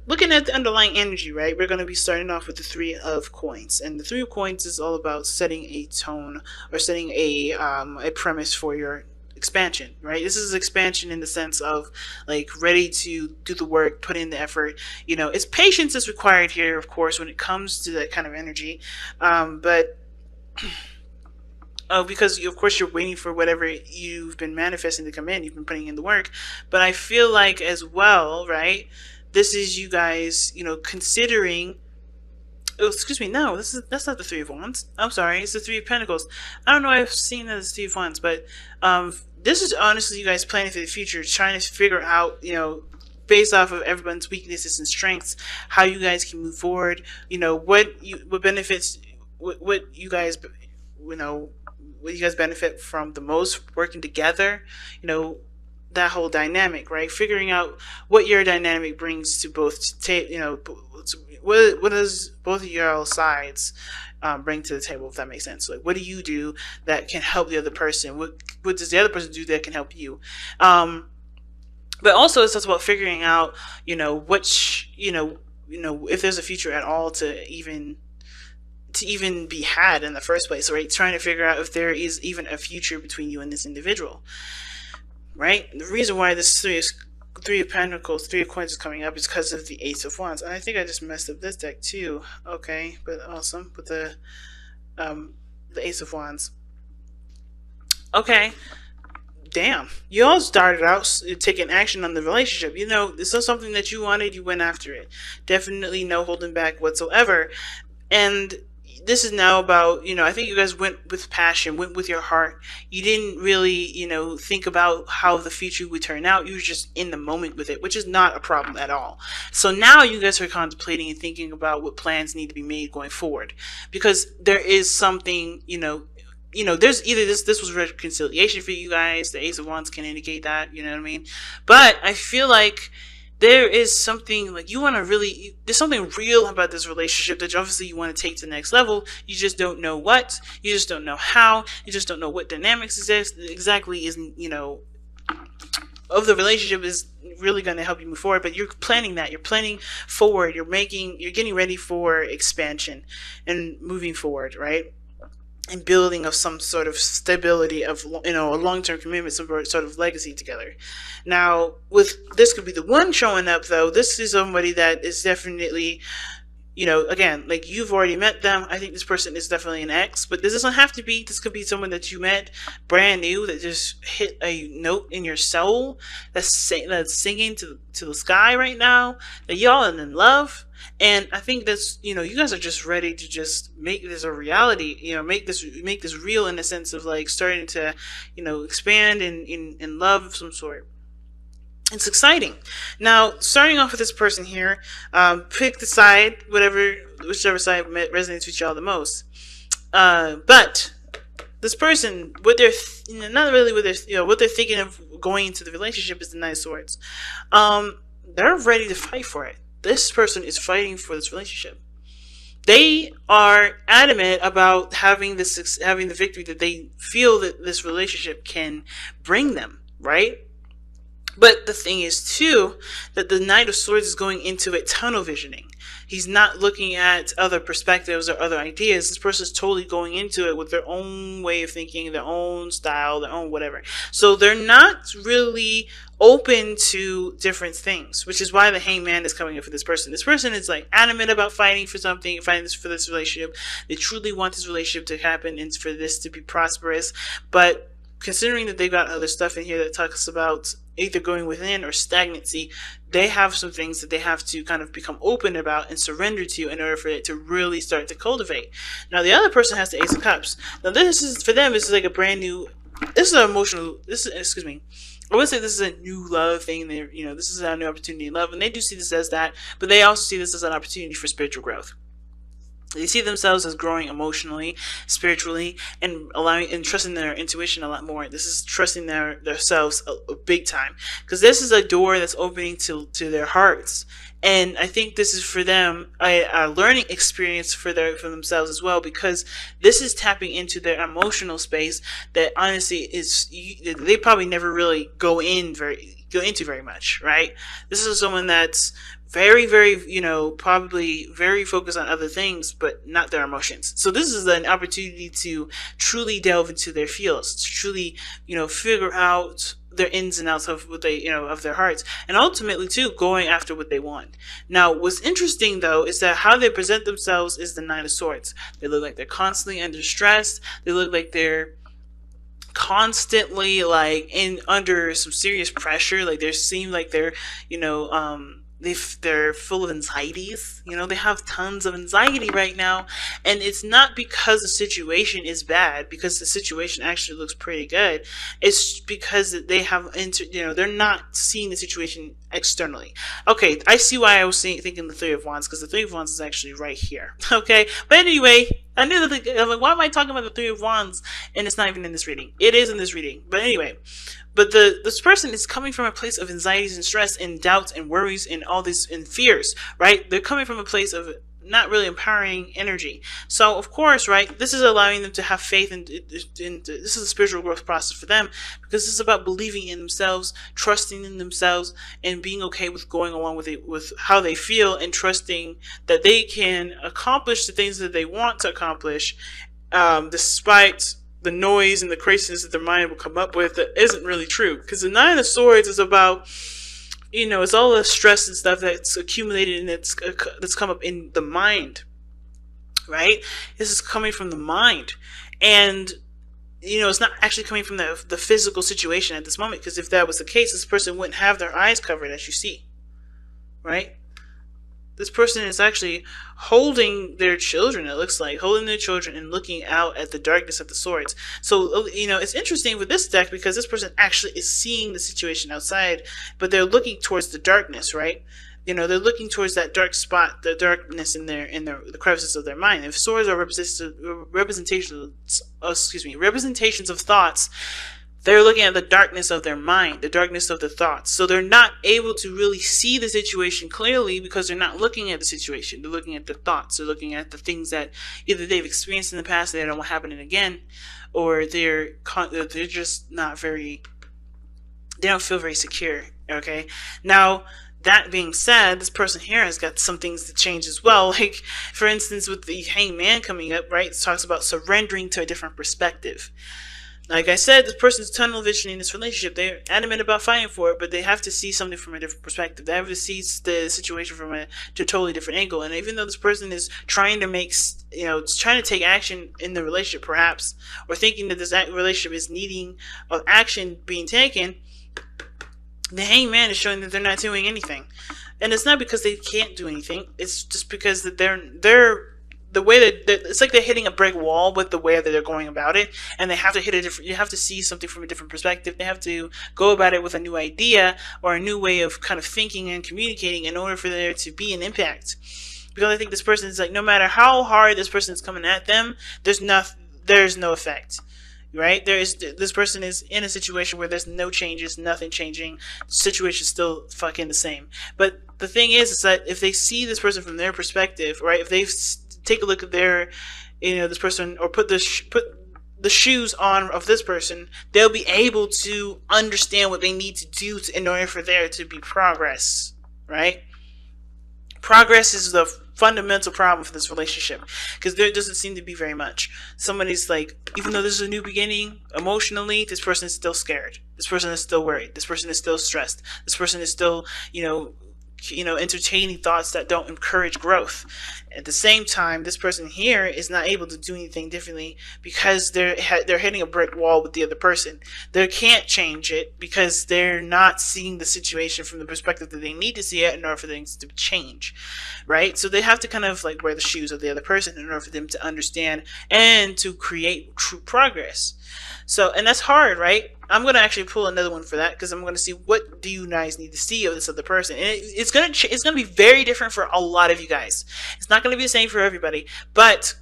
looking at the underlying energy, right, we're going to be starting off with the Three of Coins. And the Three of Coins is all about setting a tone, or setting a premise for your expansion, right? This is expansion in the sense of like ready to do the work, put in the effort. It's patience is required here, of course, when it comes to that kind of energy. But because of course you're waiting for whatever you've been manifesting to come in, you've been putting in the work. But I feel like as well, right? This is you guys, considering. Oh, excuse me. No, that's not the Three of Wands. I'm sorry. It's the Three of Pentacles. I don't know. I've seen that as Three of Wands, but this is honestly you guys planning for the future, trying to figure out, based off of everyone's weaknesses and strengths, how you guys can move forward. What benefits, what you guys, what you guys benefit from the most working together. That whole dynamic, right? Figuring out what your dynamic brings to both, what does both of your sides bring to the table, if that makes sense. Like, what do you do that can help the other person? What does the other person do that can help you? But also it's just about figuring out, which, if there's a future at all to even be had in the first place, right? Trying to figure out if there is even a future between you and this individual. Right? The reason why this Three of Pentacles, Three of Coins is coming up is because of the Ace of Wands. And I think I just messed up this deck too. Okay, but awesome. With the Ace of Wands. Okay. Damn. You all started out taking action on the relationship. This is something that you wanted, you went after it. Definitely no holding back whatsoever. And this is now about, I think you guys went with passion, went with your heart. You didn't really, think about how the future would turn out. You were just in the moment with it, which is not a problem at all. So now you guys are contemplating and thinking about what plans need to be made going forward. Because there is something, there's either this was reconciliation for you guys. The Ace of Wands can indicate that, you know what I mean? But I feel like there is something like there's something real about this relationship that obviously you want to take to the next level. You just don't know what, you just don't know how, you just don't know what dynamics exactly is, of the relationship is really going to help you move forward. But you're planning that, you're planning forward, you're getting ready for expansion and moving forward, right? And building of some sort of stability of, a long-term commitment, some sort of legacy together. Now, this could be the one showing up, though. This is somebody that is definitely, again, like you've already met them. I think this person is definitely an ex, but this doesn't have to be. This could be someone that you met brand new that just hit a note in your soul that's singing to the sky right now, that y'all are in love. And I think that's, you guys are just ready to just make this a reality, make this real in the sense of like starting to, expand in love of some sort. It's exciting. Now, starting off with this person here, pick the side, whichever side resonates with y'all the most. But this person, what they're, not really what they're, what they're thinking of going into the relationship is the Knight of Swords. They're ready to fight for it. This person is fighting for this relationship. They are adamant about having the victory that they feel that this relationship can bring them, right? But the thing is too, that the Knight of Swords is going into it tunnel visioning. He's not looking at other perspectives or other ideas. This person is totally going into it with their own way of thinking, their own style, their own whatever. So they're not really open to different things, which is why the Hangman is coming up for this person. This person is like adamant about fighting for something, fighting for this relationship. They truly want this relationship to happen and for this to be prosperous. But considering that they've got other stuff in here that talks about either going within or stagnancy, they have some things that they have to kind of become open about and surrender to in order for it to really start to cultivate. Now, the other person has the Ace of Cups. Now, this is, for them, this is like a brand new, this is an emotional, excuse me, I would say this is a new love thing. This is a new opportunity in love, and they do see this as that, but they also see this as an opportunity for spiritual growth. They see themselves as growing emotionally, spiritually, and allowing and trusting their intuition a lot more. This is trusting themselves a big time, because this is a door that's opening to their hearts. And I think this is for them a learning experience for themselves as well, because this is tapping into their emotional space that honestly is, they probably never really go in very go into very much, right? This is someone that's very, very, probably very focused on other things, but not their emotions. So this is an opportunity to truly delve into their feels, to truly, figure out their ins and outs of what they, of their hearts, and ultimately too, going after what they want. Now, what's interesting though, is that how they present themselves is the Nine of Swords. They look like they're constantly under stress. They look like they're constantly like under some serious pressure. Like they seem like they're, they're full of anxieties. They have tons of anxiety right now, and it's not because the situation is bad, because the situation actually looks pretty good. It's because they have they're not seeing the situation externally. Okay, I see why I was thinking the Three of Wands, because the Three of Wands is actually right here. Okay, but anyway, I knew that I'm like, why am I talking about the Three of Wands and it's not even in this reading? It is in this reading, but anyway. But this person is coming from a place of anxieties and stress and doubts and worries and all this and fears, right? They're coming from a place of not really empowering energy. So of course, right, this is allowing them to have faith, and this is a spiritual growth process for them, because this is about believing in themselves, trusting in themselves, and being okay with going along with it, with how they feel, and trusting that they can accomplish the things that they want to accomplish, despite the noise and the craziness that their mind will come up with that isn't really true. Because the Nine of Swords is about, it's all the stress and stuff that's accumulated and that's come up in the mind, right? This is coming from the mind, and it's not actually coming from the physical situation at this moment, because if that was the case, this person wouldn't have their eyes covered, as you see, right? This person is actually holding their children, it looks like, holding their children and looking out at the darkness of the swords. So, it's interesting with this deck, because this person actually is seeing the situation outside, but they're looking towards the darkness, right? They're looking towards that dark spot, the darkness in the crevices of their mind. If swords are representations of thoughts, they're looking at the darkness of their mind, the darkness of the thoughts. So they're not able to really see the situation clearly, because they're not looking at the situation. They're looking at the thoughts. They're looking at the things that either they've experienced in the past that they don't want happening again, or they're just not very, they don't feel very secure. Okay. Now, that being said, this person here has got some things to change as well. Like, for instance, with the Hanged Man coming up, right? It talks about surrendering to a different perspective. Like I said, this person's tunnel vision in this relationship. They're adamant about fighting for it, but they have to see something from a different perspective. They have to see the situation from a totally different angle. And even though this person is trying to trying to take action in the relationship, perhaps, or thinking that this relationship is needing of action being taken, the Hanged Man is showing that they're not doing anything. And it's not because they can't do anything. It's just because that they're the way that it's like they're hitting a brick wall with the way that they're going about it, and they have to hit a different. You have to see something from a different perspective. They have to go about it with a new idea or a new way of kind of thinking and communicating in order for there to be an impact. Because I think this person is like, no matter how hard this person is coming at them, there's no effect. Right? This person is in a situation where there's no changes, nothing changing. The situation is still fucking the same. But the thing is that if they see this person from their perspective, right? If they take a look at their, this person, or put the shoes on of this person, they'll be able to understand what they need to do in order for there to be progress, right? Progress is the fundamental problem for this relationship, because there doesn't seem to be very much. Somebody's like, even though this is a new beginning, emotionally, this person is still scared. This person is still worried. This person is still stressed. This person is still, entertaining thoughts that don't encourage growth. At the same time, this person here is not able to do anything differently, because they're hitting a brick wall with the other person. They can't change it because they're not seeing the situation from the perspective that they need to see it in order for things to change, right? So they have to kind of like wear the shoes of the other person in order for them to understand and to create true progress. So, and that's hard, right? I'm going to actually pull another one for that, because I'm going to see what do you guys need to see of this other person. And it's going to be very different for a lot of you guys. It's not going to be the same for everybody, but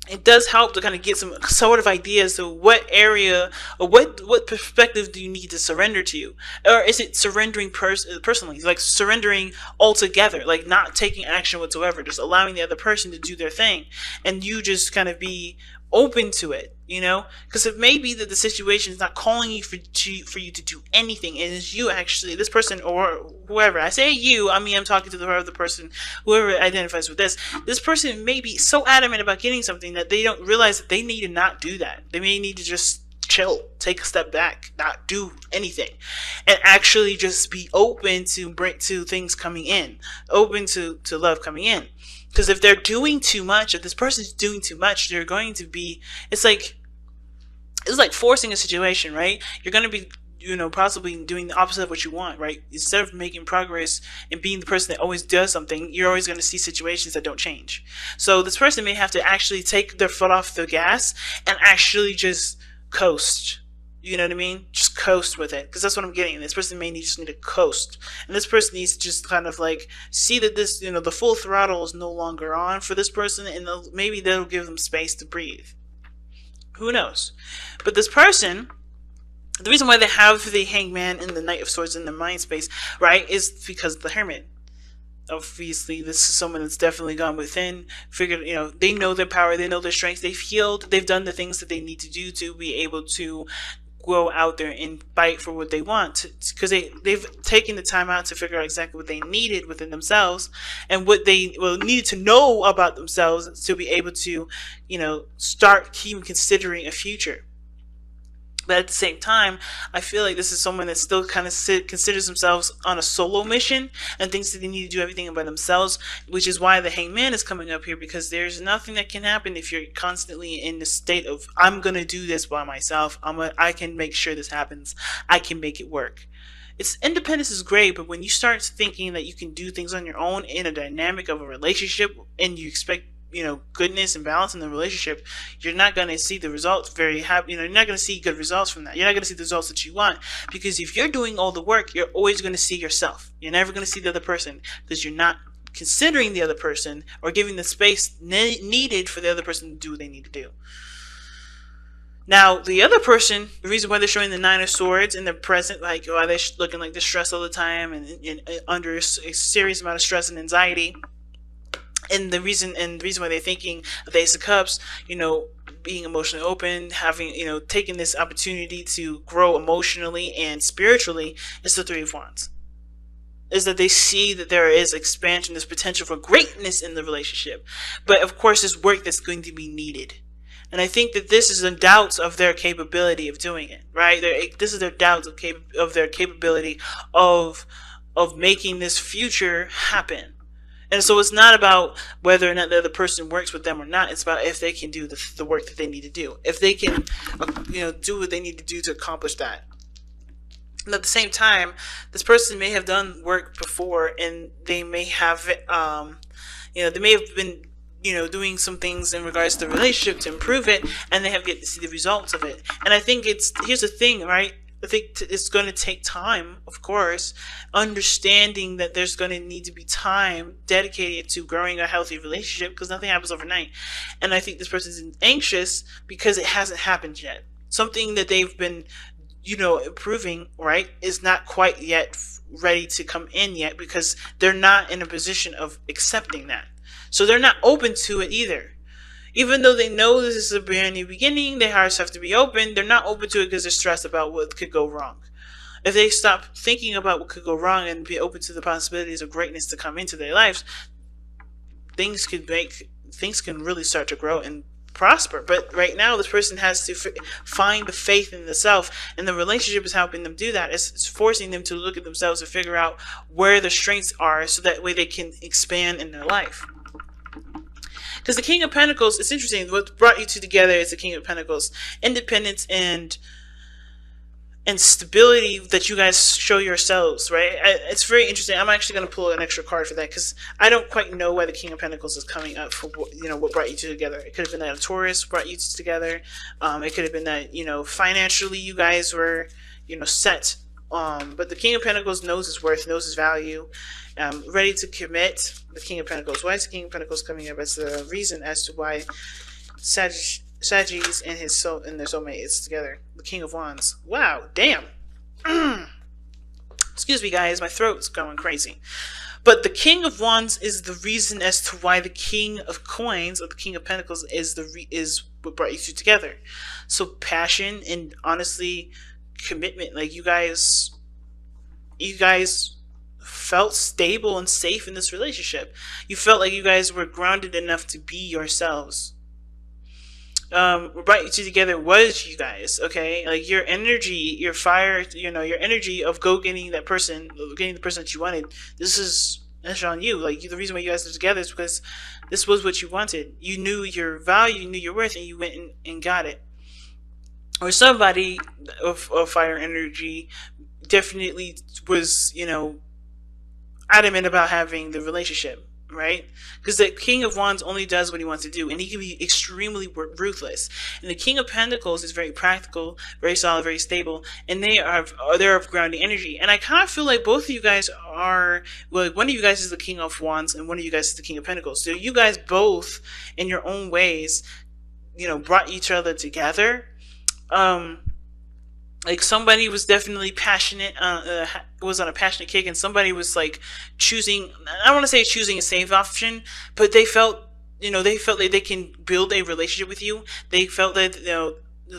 it does help to kind of get some sort of ideas of what area or what perspective do you need to surrender to, or is it surrendering personally, like surrendering altogether, like not taking action whatsoever, just allowing the other person to do their thing, and you just kind of be open to it, you know, because it may be that the situation is not calling you for you to do anything, and it's you actually, this person or whoever. I say you, I mean I'm talking to the other person, whoever identifies with this person may be so adamant about getting something that they don't realize that they need to not do that. They may need to just chill, take a step back, not do anything, and actually just be open to things coming in, open to love coming in. Because if they're doing too much, if this person's doing too much, they're going to be, it's like forcing a situation, right? You're going to be, you know, possibly doing the opposite of what you want, right? Instead of making progress and being the person that always does something, you're always going to see situations that don't change. So this person may have to actually take their foot off the gas and actually just coast. You know what I mean? Just coast with it, because that's what I'm getting. This person may just need to coast, and this person needs to just kind of like see that this, you know, the full throttle is no longer on for this person, and maybe that'll give them space to breathe. Who knows? But this person, the reason why they have the Hangman and the Knight of Swords in their mind space, right, is because of the Hermit. Obviously, this is someone that's definitely gone within, figured, you know, they know their power, they know their strengths, they've healed, they've done the things that they need to do to be able to go out there and fight for what they want, because they've taken the time out to figure out exactly what they needed within themselves and what they needed to know about themselves to be able to, you know, start even considering a future. But at the same time, I feel like this is someone that still kind of considers themselves on a solo mission and thinks that they need to do everything by themselves, which is why the Hangman is coming up here, because there's nothing that can happen if you're constantly in the state of, I'm going to do this by myself. I can make sure this happens. I can make it work. Independence is great, but when you start thinking that you can do things on your own in a dynamic of a relationship and you expect, you know, goodness and balance in the relationship, you're not going to see the results very happy. You know, you're not going to see good results from that. You're not going to see the results that you want, because if you're doing all the work, you're always going to see yourself. You're never going to see the other person, because you're not considering the other person or giving the space needed for the other person to do what they need to do. Now, the other person, the reason why they're showing the Nine of Swords in the present, like, why they're looking like distressed all the time and under a serious amount of stress and anxiety, and the reason why they're thinking of the Ace of Cups, you know, being emotionally open, having, you know, taking this opportunity to grow emotionally and spiritually, is the Three of Wands. Is that they see that there is expansion, there's potential for greatness in the relationship. But of course, there's work that's going to be needed. And I think that this is the doubts of their capability of doing it, right? This is their doubts of their capability of making this future happen. And so it's not about whether or not the other person works with them or not. It's about if they can do the work that they need to do. If they can, you know, do what they need to do to accomplish that. And at the same time, this person may have done work before, and they may have, you know, they may have been, you know, doing some things in regards to the relationship to improve it, and they have yet to see the results of it. And I think here's the thing, right? I think it's going to take time, of course, understanding that there's going to need to be time dedicated to growing a healthy relationship, because nothing happens overnight. And I think this person's anxious because it hasn't happened yet. Something that they've been, you know, improving, right, is not quite yet ready to come in yet, because they're not in a position of accepting that. So they're not open to it either. Even though they know this is a brand new beginning, their hearts have to be open. They're not open to it because they're stressed about what could go wrong. If they stop thinking about what could go wrong and be open to the possibilities of greatness to come into their lives, things can really start to grow and prosper. But right now, this person has to find the faith in the self, and the relationship is helping them do that. It's forcing them to look at themselves and figure out where their strengths are, so that way they can expand in their life. Because the King of Pentacles, it's interesting, what brought you two together is the King of Pentacles. Independence and stability that you guys show yourselves, right? It's very interesting. I'm actually going to pull an extra card for that, because I don't quite know why the King of Pentacles is coming up for, you know, what brought you two together. It could have been that a Taurus brought you two together. It could have been that, you know, financially you guys were, you know, set. But the King of Pentacles knows his worth, knows his value, ready to commit. The King of Pentacles. Why is the King of Pentacles coming up as the reason as to why Sagittarus and their soulmate is together? The King of Wands. Wow, damn. Excuse me, guys, my throat's going crazy. But the King of Wands is the reason as to why the King of Coins, or the King of Pentacles, is what brought you two together. So passion and honestly commitment, like you guys felt stable and safe in this relationship. You felt like you guys were grounded enough to be yourselves. What brought you two together was you guys, okay? Like your energy, your fire, your energy of getting the person that you wanted. That's on you. Like the reason why you guys are together is because this was what you wanted. You knew your value, you knew your worth, and you went and got it. Or somebody of fire energy definitely was, adamant about having the relationship, right? Because the King of Wands only does what he wants to do, and he can be extremely ruthless. And the King of Pentacles is very practical, very solid, very stable, and they're of grounding energy. And I kind of feel like both of you guys are, well, one of you guys is the King of Wands, and one of you guys is the King of Pentacles. So you guys both, in your own ways, brought each other together. Like somebody was definitely passionate, was on a passionate kick, and somebody was like choosing, I don't want to say choosing a safe option, but they felt like they can build a relationship with you. They felt that,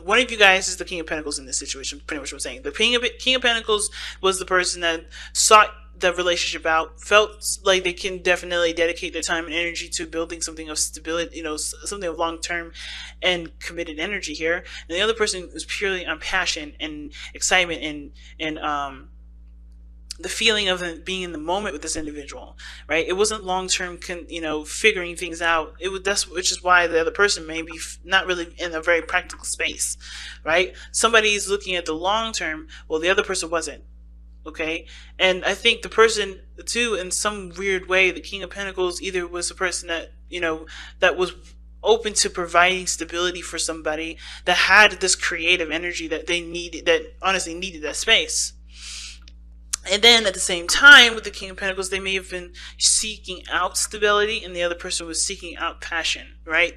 one of you guys is the King of Pentacles in this situation, pretty much what I'm saying. The King of Pentacles was the person that sought the relationship out, felt like they can definitely dedicate their time and energy to building something of stability, something of long-term and committed energy here. And the other person was purely on passion and excitement and the feeling of being in the moment with this individual, right? It wasn't long-term, figuring things out. Which is why the other person may be not really in a very practical space, right? Somebody's looking at the long-term, well, the other person wasn't. Okay, and I think the person too, in some weird way, the King of Pentacles either was a person that that was open to providing stability for somebody that had this creative energy that they needed, that honestly needed that space. And then at the same time, with the King of Pentacles, they may have been seeking out stability, and the other person was seeking out passion, right?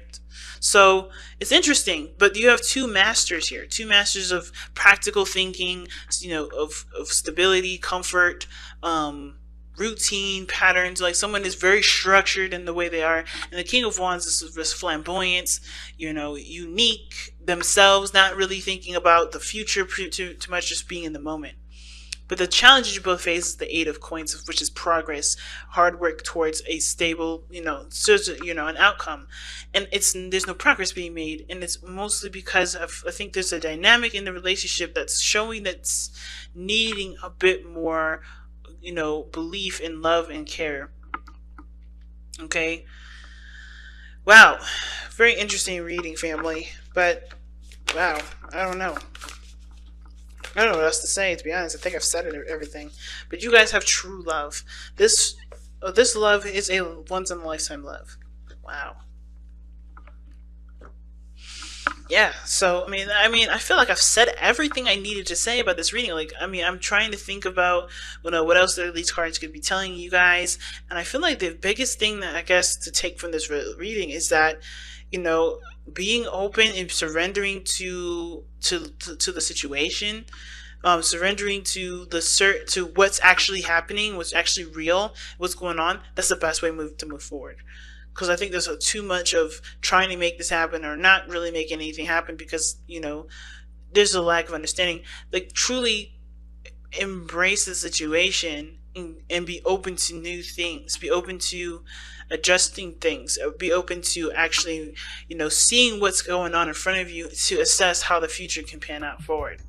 So it's interesting, but you have two masters here, two masters of practical thinking, of stability, comfort, routine, patterns. Like someone is very structured in the way they are. And the King of Wands is this flamboyance, unique themselves, not really thinking about the future too much, just being in the moment. But the challenges you both face is the Eight of Coins, which is progress, hard work towards a stable, an outcome. And there's no progress being made. And it's mostly because I think there's a dynamic in the relationship that's showing that's needing a bit more, belief in love and care. Okay. Wow. Very interesting reading, family. But, wow. I don't know. I don't know what else to say, to be honest. I think I've said everything. But you guys have true love. This love is a once-in-a-lifetime love. Wow. Yeah, so, I mean, I feel like I've said everything I needed to say about this reading. Like, I'm trying to think about, what else these cards could be telling you guys. And I feel like the biggest thing that I guess to take from this reading is that, being open and surrendering to the situation, surrendering to to what's actually happening, what's actually real, what's going on. That's the best way to move forward. Because I think there's too much of trying to make this happen or not really making anything happen because there's a lack of understanding. Like truly embrace the situation and be open to new things. Be open to adjusting things. Be open to actually, seeing what's going on in front of you to assess how the future can pan out forward.